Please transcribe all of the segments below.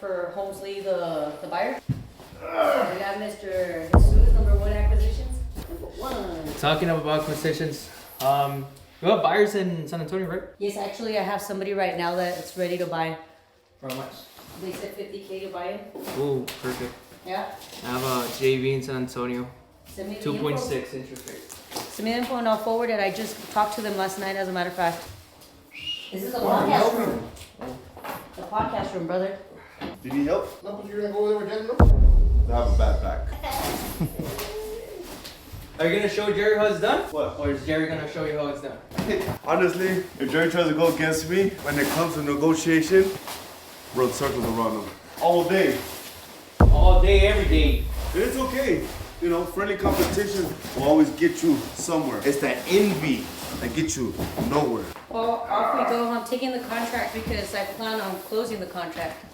for Wholesale, the buyer. We got Mr. Jesus, number one acquisitions. Number one. Talking about acquisitions, we have buyers in San Antonio, right? Yes, actually, I have somebody right now that's ready to buy. For how much? They said $50K to buy it. Oh, perfect. Yeah. I have a JV in San Antonio. Send me the 2.6 info. interest rate. Send me the info and I'll forward it. I just talked to them last night, as a matter of fact. This is a podcast room. The podcast room, brother. Do you need help? No, but you're gonna go over there with them, no? I have a backpack. Are you gonna show Jerry how it's done? What? Or is Jerry gonna show you how it's done? Honestly, if Jerry tries to go against me when it comes to negotiation, run circles around him. All day. All day, every day. And it's okay. You know, friendly competition will always get you somewhere. It's that envy that gets you nowhere. Well, off we go. I'm taking the contract because I plan on closing the contract.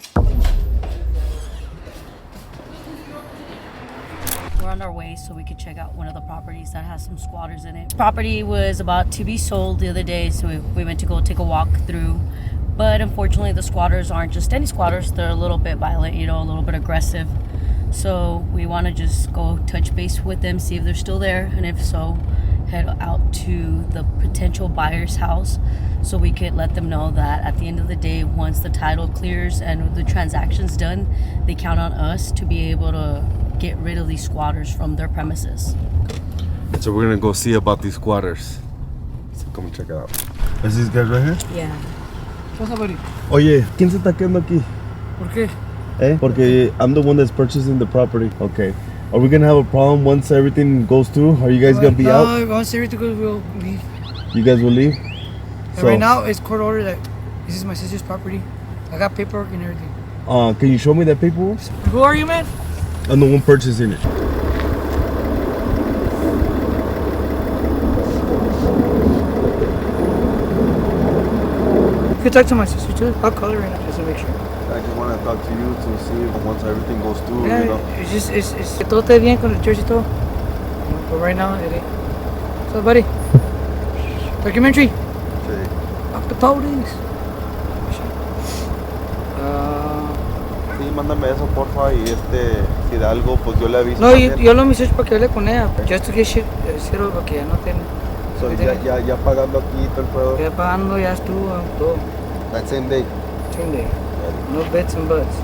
We're on our way so we could check out one of the properties that has some squatters in it. Property was about to be sold the other day, so we went to go take a walk through. But unfortunately, the squatters aren't just any squatters. They're a little bit violent, you know, a little bit aggressive. So we want to just go touch base with them, see if they're still there, and if so, head out to the potential buyer's house so we could let them know that at the end of the day, once the title clears and the transaction's done, they count on us to be able to get rid of these squatters from their premises. So we're gonna go see about these squatters. So come and check it out. Is these guys right here? Yeah. What's up, buddy? Oye, ¿quién se está quedando aquí? ¿Por qué? Porque I'm the one that's purchasing the property. Okay. Are we gonna have a problem once everything goes through? Are you guys gonna be out? No, once everything goes, we'll leave. You guys will leave? And right now, it's court order that this is my sister's property. I got paperwork and everything. Can you show me that paperwork? Who are you, man? I'm the one purchasing it. You can talk to my sister too. I'll call her right now just to make sure. I just want to talk to you to see if once everything goes through, Yeah, you know. it's just, it's todo está bien con el church y todo. But right now, it ain't. So, buddy, documentary. Sí. Up the police. Sí, mándame eso, porfa, y si da algo, pues yo le aviso. No, yo lo message para que hable con ella. Just to get shit settled, para que ya no tenga. So, ya pagando aquí todo el pedo. Ya pagando, ya estuvo, todo. That same day. Same day. No bets and buts.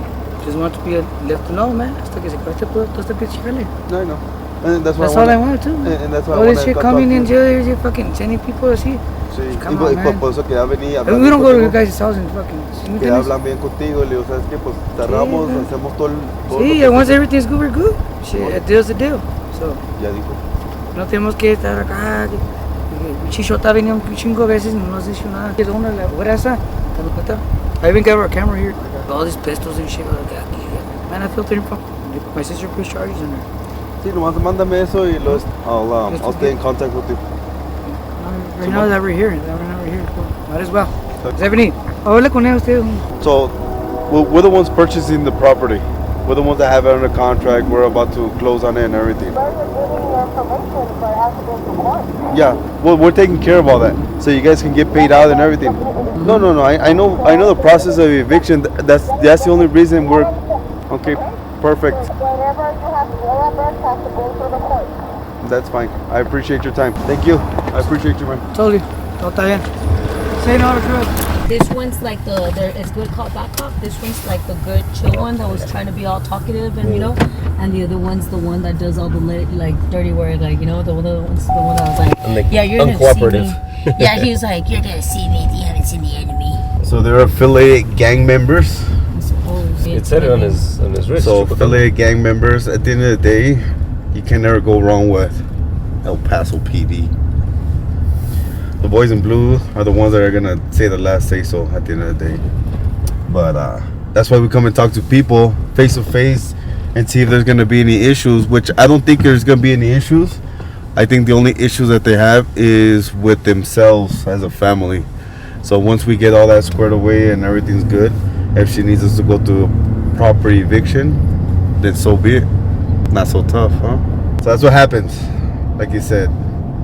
Just want to be left alone, man. Hasta que se pase todo este pinche jale. No, I know. And that's all I want too. And that's why all I this wanna shit talk coming to in you. jail, you're fucking sending people así. Sí, Come y on, man. por eso quería venir a And we don't go to you guys' house and fucking. ¿Sí me que entiendes? hablan bien contigo, y le digo, ¿sabes qué? Pues cerramos, man. hacemos todo lo Sí, que and once everything's good, we're good. Shit, a deal's a deal. So, ya dijo. no tenemos que estar acá. Chichota venía un chingo veces y no nos dice nada. Es una la grasa. I even got our camera here. All these pistols and shit. Man, I feel terrible. My sister puts charges on her. Sí, nomás mándame eso y I'll stay in contact with you. Right now that we're here, cool. Might as well. Stephanie, habla con ella usted. So, we're the ones purchasing the property. We're the ones that have it under contract. We're about to close on it and everything. Yeah, well, we're taking care of all that, so you guys can get paid out and everything. No. I know the process of eviction. That's the only reason we're okay. Perfect. Whenever you have to go through the court. That's fine. I appreciate your time. Thank you. I appreciate you, man. Totally. Todo está bien. Say no to drugs. This one's like it's good cop, bad cop. This one's like the good chill one that was trying to be all talkative and, you know, and the other one's the one that does all the like dirty work, like, you know, the other one's the one that was like, yeah, you're gonna see me. Yeah, he was like, you're gonna see me. You haven't seen the enemy. So they're affiliate gang members. I suppose. It said it on his wrist. So affiliate gang members. At the end of the day, you can never go wrong with El Paso PD. The boys in blue are the ones that are gonna say the last say so at the end of the day. But that's why we come and talk to people face to face and see if there's gonna be any issues, which I don't think there's gonna be any issues. I think the only issues that they have is with themselves as a family. So once we get all that squared away and everything's good, if she needs us to go through a proper eviction, then so be it. Not so tough, huh? So that's what happens. Like you said,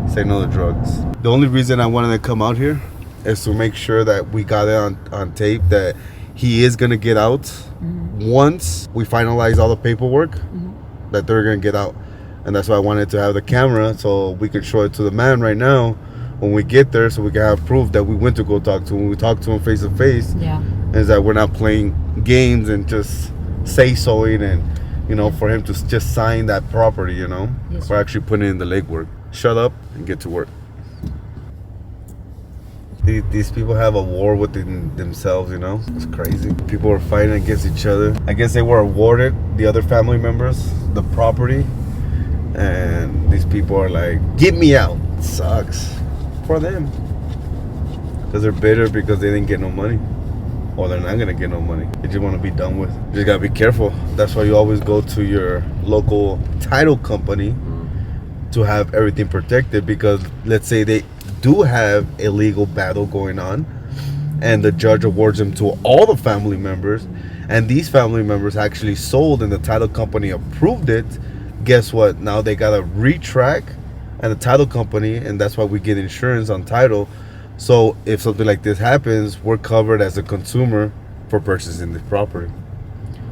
say no to drugs. The only reason I wanted to come out here is to make sure that we got it on tape that he is gonna get out once we finalize all the paperwork that they're gonna get out. And that's why I wanted to have the camera so we could show it to the man right now when we get there, so we can have proof that we went to go talk to him. When we talk to him face to face, is that we're not playing games and just say-soing and, you know, for him to just sign that property, you know. Yes, we're actually putting in the legwork. Shut up and get to work. These people have a war within themselves, you know. It's crazy. People are fighting against each other. I guess they were awarded, the other family members, the property, and these people are like, get me out. It sucks for them because they're bitter because they didn't get no money, or they're not gonna get no money. They just want to be done with. You just gotta be careful. That's why you always go to your local title company to have everything protected, because let's say they do have a legal battle going on and the judge awards them to all the family members, and these family members actually sold and the title company approved it. Guess what? Now they gotta retrack and the title company, and that's why we get insurance on title. So if something like this happens, we're covered as a consumer for purchasing the property.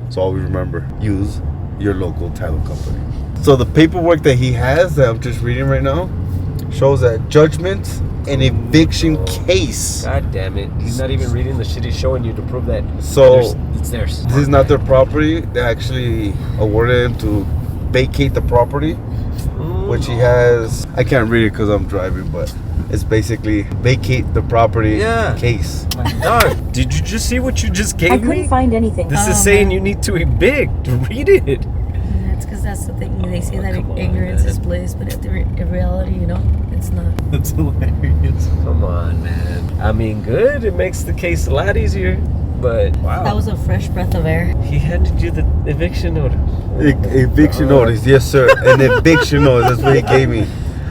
So always remember, use your local title company. So the paperwork that he has that I'm just reading right now shows that judgment and eviction case. God damn it. He's not even reading the shit he's showing you to prove that So it's theirs. this is not their property. They actually awarded him to vacate the property, which he has. I can't read it because I'm driving, but it's basically vacate the property case. Dog, did you just see what you just gave I me? couldn't find anything. This is saying you need to evict. Read it. That's because that's the thing. They say that Come on, ignorance man. is bliss, but in reality, you know, it's not. That's hilarious. Come on, man. I mean, good. It makes the case a lot easier. But wow, That was a fresh breath of air. he handed you the eviction notice. Eviction notice, yes sir. An eviction notice. That's what he gave me.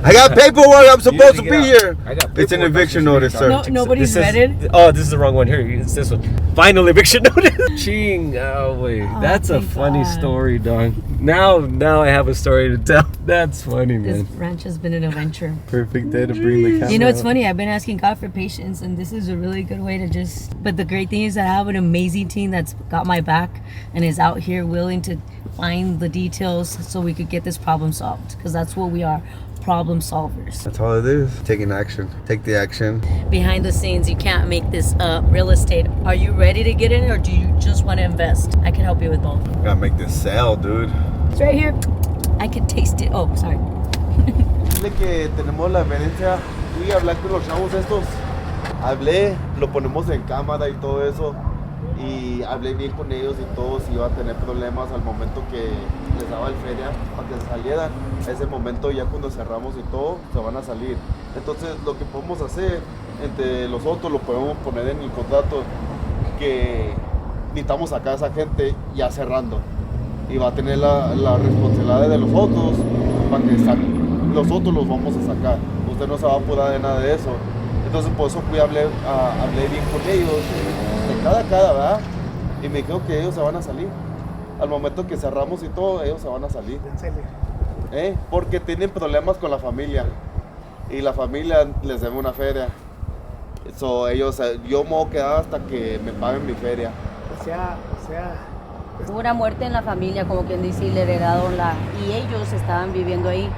I got paperwork. I'm supposed to be here. I got It's an paperwork. eviction notice, sir. No, nobody's This is- vetted. Oh, this is the wrong one. Here, it's this one. Final eviction notice. Ching. Oh wait, that's a thank funny God. story, dog. Now I have a story to tell. That's funny, This man. ranch has been an adventure. Perfect day to bring the camera. You know, it's funny. I've been asking God for patience, and this is a really good way to just. But the great thing is that I have an amazing team that's got my back and is out here willing to find the details so we could get this problem solved. Because that's what we are, problem solvers. That's all it is. Taking action. Take the action. Behind the scenes, you can't make this real estate. Are you ready to get in, or do you just want to invest? I can help you with both. Gotta make this sell, dude. It's right here. I can taste it. Oh, sorry. Dile que tenemos la evidencia. Fui a hablar con los chavos estos. Hablé, lo ponemos en cámara y todo eso. Y hablé bien con ellos y todo. Si iba a tener problemas al momento que les daba el feria para que se salieran. Ese momento ya cuando cerramos y todo, se van a salir. Entonces lo que podemos hacer entre los otros lo podemos poner en el contrato que necesitamos sacar a esa gente ya cerrando. Y va a tener la responsabilidad de los otros para que los otros los vamos a sacar. Usted no se va a apurar de nada de eso. Entonces por eso fui hablé bien con ellos, de cada, ¿verdad? Y me dijeron que ellos se van a salir. Al momento que cerramos y todo, ellos se van a salir. Porque tienen problemas con la familia. Y la familia les debe una feria. So, yo me voy a quedar hasta que me paguen mi feria. Hubo una muerte en la familia, como quien dice, y le heredaron y ellos estaban viviendo ahí.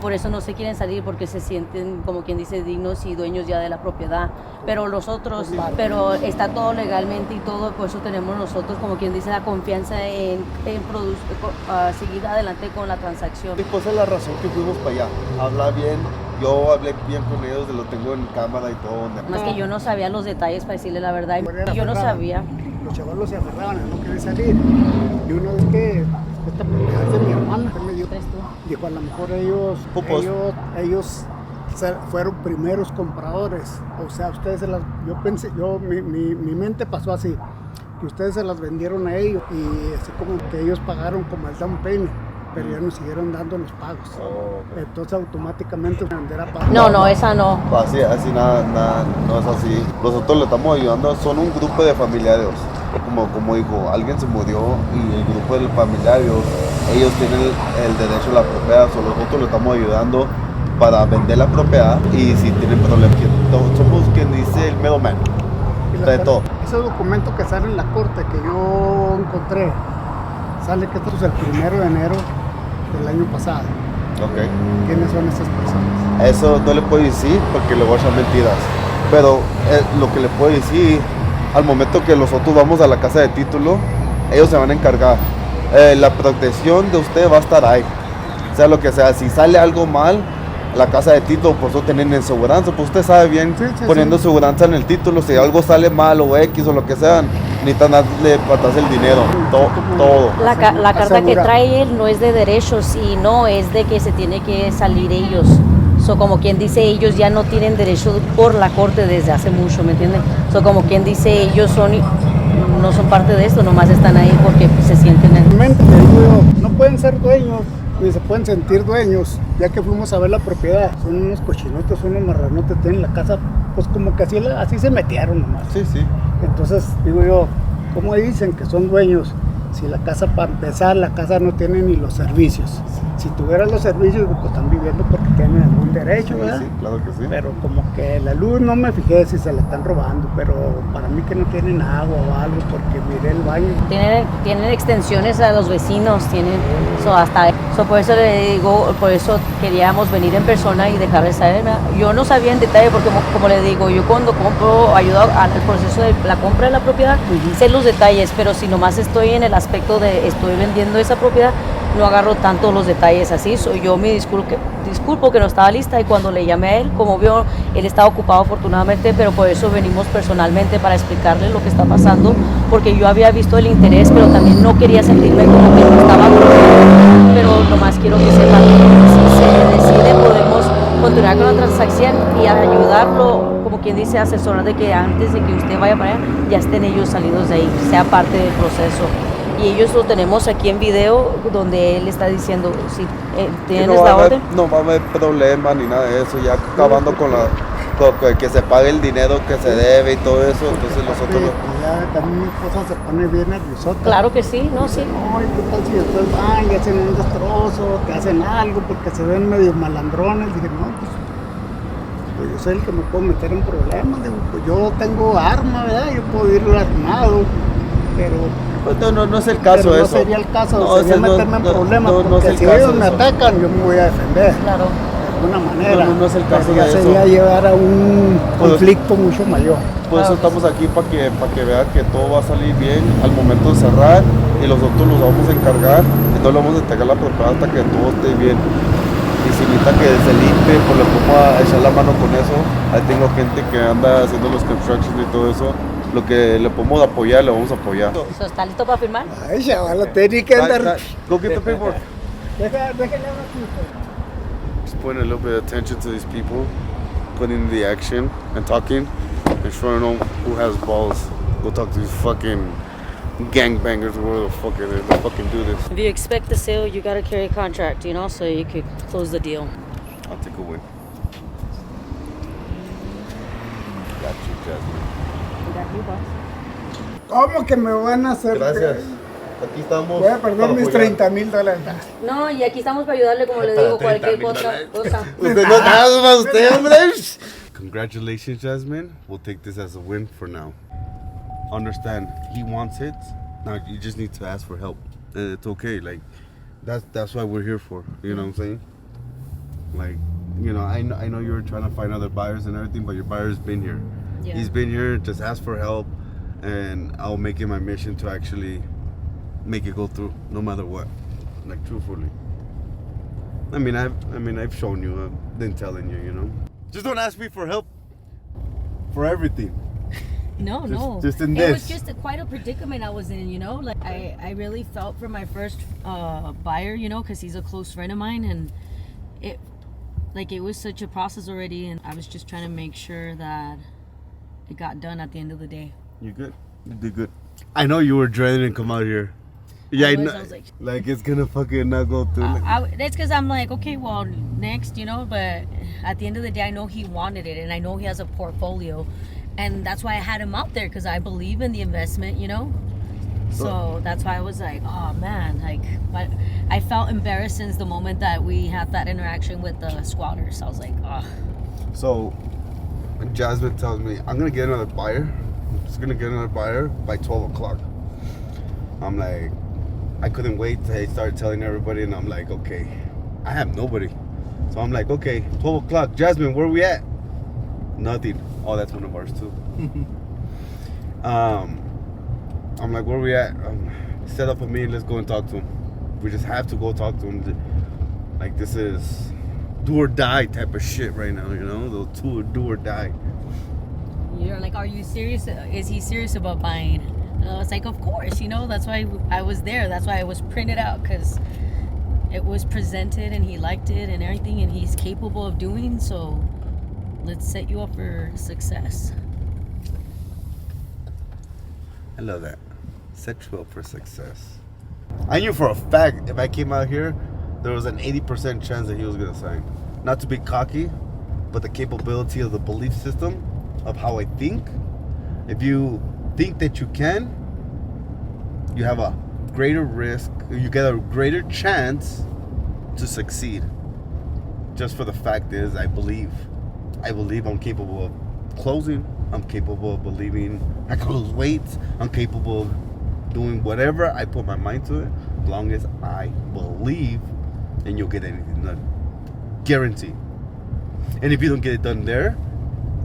Por eso no se quieren salir, porque se sienten, como quien dice, dignos y dueños ya de la propiedad. Pero los otros, pero está todo legalmente y todo, por eso tenemos nosotros, como quien dice, la confianza en seguir adelante con la transacción. Y pues es la razón que fuimos para allá. Hablar bien, yo hablé bien con ellos, lo tengo en cámara y todo. Más que yo no sabía los detalles, para decirle la verdad, y yo no sabía. Los chavalos se aferraban a no querer salir. Y uno es que esta propiedad es de mi hermana. Me dijo, a lo mejor ellos fueron primeros compradores. O sea, ustedes yo pensé, mi mente pasó así, que ustedes se las vendieron a ellos y así como que ellos pagaron como el down payment, pero ya nos siguieron dando los pagos. Entonces automáticamente venderá para... No, esa no. Así nada, no es así. Nosotros le estamos ayudando, son un grupo de familiares. Como dijo, alguien se murió y el grupo de familiares, ellos tienen el derecho a la propiedad. Nosotros le estamos ayudando para vender la propiedad y si tienen problemas, somos quien dice el middleman de todo. ese documento que sale en la corte que yo encontré, sale que esto es el 1 de enero del año pasado. Ok. ¿Quiénes son esas personas? Eso no le puedo decir porque le voy a echar mentiras. Pero lo que le puedo decir, al momento que nosotros vamos a la casa de título, ellos se van a encargar. La protección de usted va a estar ahí. Sea lo que sea, si sale algo mal, la casa de título, por eso tienen aseguranza, pues usted sabe bien, poniendo aseguranza en el título, si algo sale mal o X o lo que sea, necesitan darle para atrás el dinero, todo. La carta que Asegura. trae él no es de derechos y no es de que se tiene que salir ellos. Como quien dice, ellos ya no tienen derecho por la corte desde hace mucho, ¿me entienden? Como quien dice, ellos no son parte de esto, nomás están ahí porque se sienten en... Realmente, te digo yo, no pueden ser dueños, ni se pueden sentir dueños, ya que fuimos a ver la propiedad. Son unos cochinotes, unos marranotes, tienen la casa, pues como que así se metieron nomás. Sí. Entonces, digo yo, ¿cómo dicen que son dueños? Si la casa, para empezar, la casa no tiene ni los servicios. Si tuvieran los servicios, pues están viviendo porque tienen algún derecho, ¿verdad? Sí, claro que sí. Pero como que la luz no me fijé si se la están robando, pero para mí que no tienen agua o algo, porque miré el baño. Tienen extensiones a los vecinos, por eso le digo, por eso queríamos venir en persona y dejarles saber. ¿verdad? Yo no sabía en detalle porque como le digo, yo cuando ayudo al proceso de la compra de la propiedad, sé los detalles, pero si nomás estoy en el aspecto de estoy vendiendo esa propiedad, no agarro tanto los detalles así. Yo me disculpo que no estaba lista y cuando le llamé a él, como vio, él estaba ocupado afortunadamente, pero por eso venimos personalmente para explicarle lo que está pasando, porque yo había visto el interés, pero también no quería sentirme como que no estaba, pero nomás quiero que sepan que si se decide podemos continuar con la transacción y ayudarlo, como quien dice, asesorar de que antes de que usted vaya para allá, ya estén ellos salidos de ahí, sea parte del proceso. Y ellos lo tenemos aquí en video donde él está diciendo, si tienes la orden. No va a haber problema ni nada de eso, ya acabando con que se pague el dinero que se debe y todo eso, entonces nosotros... Ya también mi esposa se pone bien nerviosota. Claro que sí, no, sí. Ay, ¿qué tal si después van y hacen un destrozo, te hacen algo porque se ven medio malandrones? Dije, no, pues yo soy el que me puedo meter en problemas. Digo, pues yo tengo arma, ¿verdad? Yo puedo ir armado, pero... Pues no es el caso pero no eso. sería el caso, No, sería ese meterme en problemas, no es porque el si caso ellos me eso. atacan, yo me voy a defender. Claro. De alguna manera. No es el caso Porque ya de eso. sería llevar a un Pues- conflicto mucho mayor. Por eso estamos aquí para que vea que todo va a salir bien al momento de cerrar y nosotros nos vamos a encargar y no le vamos a entregar la propiedad hasta que todo esté bien. Y si necesita que se limpie, pues le pongo a echar la mano con eso. Ahí tengo gente que anda haciendo los constructions y todo eso. Lo que le podemos apoyar, le vamos a apoyar. ¿Está listo para firmar? Ay, chaval, tenía que andar. Go get the paperwork. Déjale hablar aquí. Just pointing a little bit of attention to these people, putting the action and talking and showing them who has balls. Go talk to these fucking gangbangers or whatever the fuck it is. They fucking do this. If you expect the sale, you got to carry a contract, so you could close the deal. I'll take a win. Got you, Jasmine. ¿Cómo que me van a hacer? Gracias. Aquí estamos. Voy a perder para mis apoyar. $30,000. No, y aquí estamos para ayudarle, como le digo, cualquier cosa. Usted no nada más usted, hombre. Congratulations, Jasmine. We'll take this as a win for now. Understand, he wants it. Now you just need to ask for help. It's okay. Like that's what we're here for. You know what I'm saying? Like, I know you were trying to find other buyers and everything, but your buyer's been here. Yeah. He's been here. Just ask for help, and I'll make it my mission to actually make it go through, no matter what. Like, truthfully. I've shown you. I've been telling you. Just don't ask me for help for everything. No. Just in It this. was just quite a predicament I was in, Like, I really felt for my first buyer, because he's a close friend of mine, and it was such a process already, and I was just trying to make sure that it got done at the end of the day. You good? You did good. I know you were dreading to come out here. Yeah, I I was, know. I was like- Like it's gonna fucking not go through. That's because I'm like, okay, well, next, but at the end of the day, I know he wanted it, and I know he has a portfolio, and that's why I had him out there, because I believe in the investment, So that's why I was like, oh man, I felt embarrassed since the moment that we had that interaction with the squatters. I was like, oh. So Jasmine tells me I'm gonna get another buyer. was gonna get another buyer by 12 o'clock. I'm like, I couldn't wait. I started telling everybody, and I'm like, okay, I have nobody. So I'm like, okay, 12 o'clock. Jasmine, where we at? Nothing. Oh, that's one of ours too. I'm like, where we at? Set up a meeting. Let's go and talk to him. We just have to go talk to him. Like, this is do or die type of shit right now, you know? The do or die. You're like, are you serious? Is he serious about buying? I was like, of course, you know, that's why I was there. That's why I was printed out, because it was presented and he liked it and everything, and he's capable of doing. So let's set you up for success. I love that. Set you up for success. I knew for a fact if I came out here, there was an 80% chance that he was gonna sign. Not to be cocky, but the capability of the belief system of how I think. If you think that you can, you have a greater risk, you get a greater chance to succeed. Just for the fact is, I believe I'm capable of closing. I'm capable of believing I can lose weight. I'm capable of doing whatever I put my mind to it, as long as I believe, and you'll get anything done. Guarantee. And if you don't get it done there,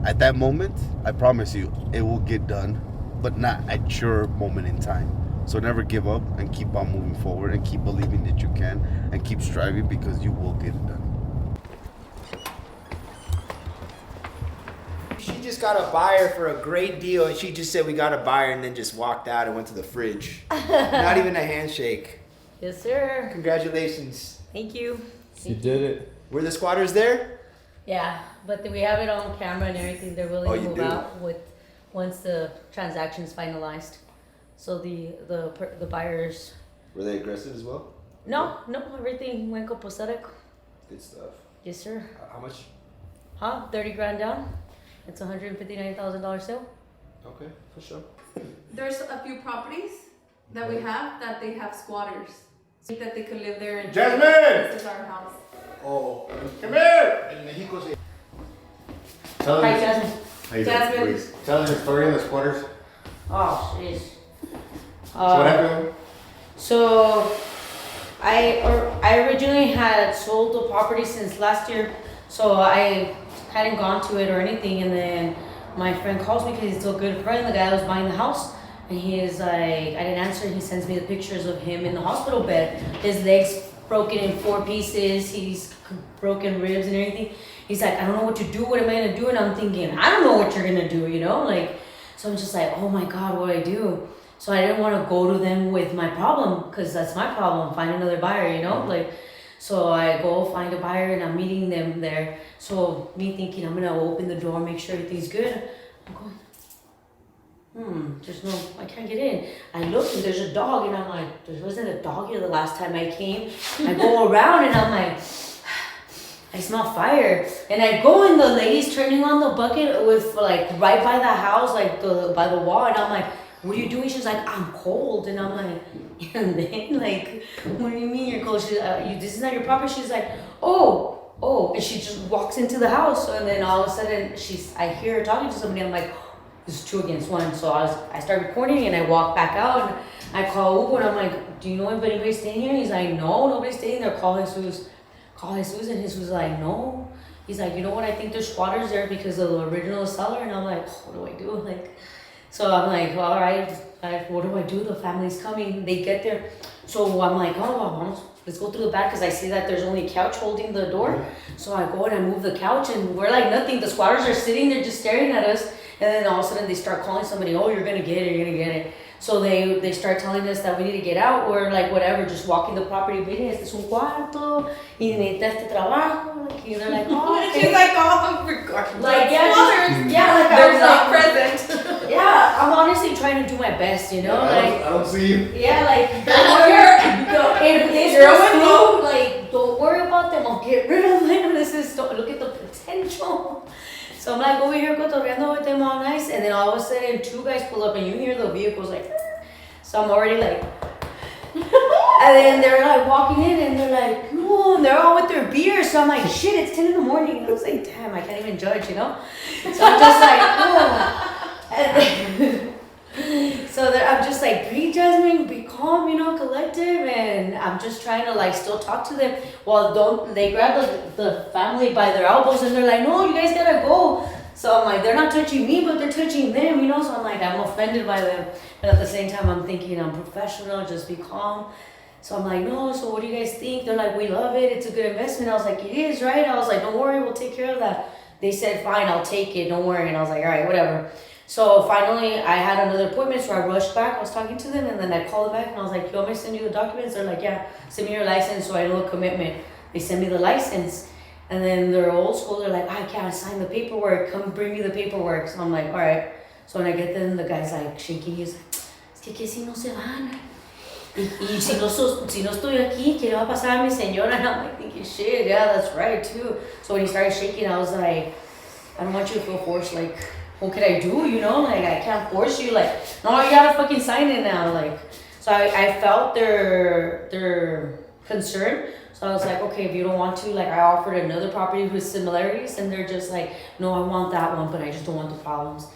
at that moment, I promise you, it will get done, but not at your moment in time. So never give up and keep on moving forward and keep believing that you can and keep striving, because you will get it done. She just got a buyer for a great deal, and she just said we got a buyer and then just walked out and went to the fridge. Not even a handshake. Yes, sir. Congratulations. Thank you. You did it. Were the squatters there? Yeah, but we have it on camera and everything. They're willing Oh, to you move do? out once the transaction's finalized. So the buyers. Were they aggressive as well? No, everything went copacetic. Good stuff. Yes, sir. How much? 30 grand down. It's $159,000 sale. Okay, for sure. There's a few properties that we have that they have squatters. That they could live there and Jasmine! This is our house. Oh, come here! In Mexico, sí. Tell Hi, them, Jasmine. how you doing? Jasmine. Please. Tell them the story of the squatters. Oh, jeez. So what happened? So I originally had sold the property since last year, so I hadn't gone to it or anything, and then my friend calls me because he's still a good friend, the guy that was buying the house, and he is like, I didn't answer, he sends me the pictures of him in the hospital bed, his legs broken in 4 pieces, he's broken ribs and everything. He's like, I don't know what to do, what am I gonna do? And I'm thinking, I don't know what you're gonna do, you know, like, so I'm just like, oh my God, what do I do? So I didn't want to go to them with my problem, because that's my problem, find another buyer, you know, like, so I go find a buyer and I'm meeting them there. So me thinking I'm gonna open the door, make sure everything's good. I'm going, there's no, I can't get in. I look and there's a dog, and I'm like, there wasn't a dog here the last time I came. I go around and I'm like, I smell fire. And I go and the lady's turning on the bucket with like right by the house, like by the wall, and I'm like, what are you doing? She's like, I'm cold. And I'm like, and then like, what do you mean you're cold? She's this is not your property. She's like, oh, and she just walks into the house, and then all of a sudden I hear her talking to somebody. I'm like, this is 2 against 1. So I start recording and I walk back out and I call Hugo and I'm like, do you know if anybody's staying here? And he's like, no, nobody's staying there. Call Jesus, and Jesus was like, no. He's like, you know what? I think there's squatters there because of the original seller. And I'm like, what do I do? Like, so I'm like, well, all right, what do I do? The family's coming. They get there. So I'm like, let's go through the back, because I see that there's only a couch holding the door. So I go and I move the couch, and we're like nothing. The squatters are sitting there just staring at us. And then all of a sudden they start calling somebody, oh, you're going to get it. So they start telling us that we need to get out. We're like, whatever, just walking the property. Mire, este es un cuarto. Y necesita este trabajo. Like, they're like, oh, okay. She's like, oh, regardless. Like, yeah, squatters. like, They're not like, present. yeah, I'm honestly trying to do my best, you know? I don't see you. Yeah, like, if this You're was a true, like, don't worry about them. I'll get rid of them. Look at the potential. So I'm like over here cotorreando with them all nice, and then all of a sudden 2 guys pull up and you hear the vehicles like, so I'm already like, and then they're like walking in and they're like, no, and they're all with their beers. So I'm like, shit, it's 10 in the morning. And I was like, damn, I can't even judge, you know? So I'm just like, oh. And then, So I'm just like, breathe, Jasmine, be calm, collective, and I'm just trying to like still talk to them. Well, don't they grab the family by their elbows and they're like, no, you guys gotta go. So I'm like, they're not touching me, but they're touching them, So I'm like, I'm offended by them, but at the same time, I'm thinking I'm professional, just be calm. So I'm like, no, so what do you guys think? They're like, we love it, it's a good investment. I was like, it is, right? I was like, don't worry, we'll take care of that. They said, fine, I'll take it, don't worry. And I was like, all right, whatever. So finally, I had another appointment, so I rushed back. I was talking to them, and then I called back, and I was like, you want me to send you the documents? They're like, yeah, send me your license so I know a commitment. They send me the license, and then they're old school. They're like, I can't sign the paperwork. Come bring me the paperwork. So I'm like, all right. So when I get there, the guy's like shaking. He's like, es que si no se van. Y si no estoy aquí, ¿qué le va a pasar a mi señora? And I'm like thinking, shit, yeah, that's right too. So when he started shaking, I was like, I don't want you to feel forced. Like, what could I do? Like I can't force you. Like, no, you gotta fucking sign it now. Like, so I felt their concern. So I was like, okay, if you don't want to, like I offered another property with similarities, and they're just like, no, I want that one, but I just don't want the problems.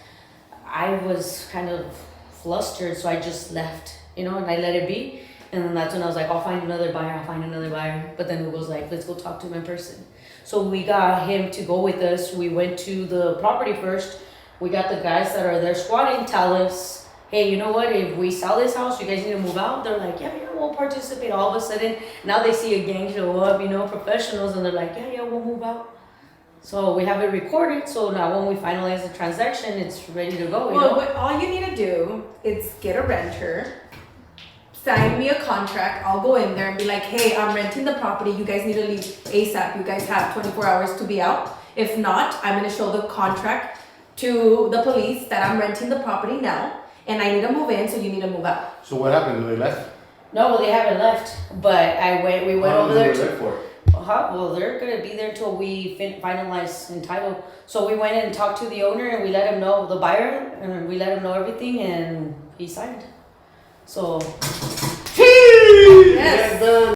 I was kind of flustered, so I just left. And I let it be. And then that's when I was like, I'll find another buyer. But then Hugo's like, let's go talk to him in person. So we got him to go with us. We went to the property first. We got the guys that are there squatting tell us, hey, you know what? If we sell this house, you guys need to move out. They're like, yeah, we'll participate. All of a sudden, now they see a gang show up, professionals. And they're like, yeah, we'll move out. So we have it recorded. So now when we finalize the transaction, it's ready to go. Well, all you need to do is get a renter. Sign me a contract. I'll go in there and be like, hey, I'm renting the property. You guys need to leave ASAP. You guys have 24 hours to be out. If not, I'm going to show the contract to the police that I'm renting the property now. And I need to move in, so you need to move out. So what happened? They left? No, well, they haven't left. But we went over there to... for? Well, they're going to be there until we finalize in title. So we went in and talked to the owner, and we let him know, the buyer, and we let him know everything, and he signed. So, yes.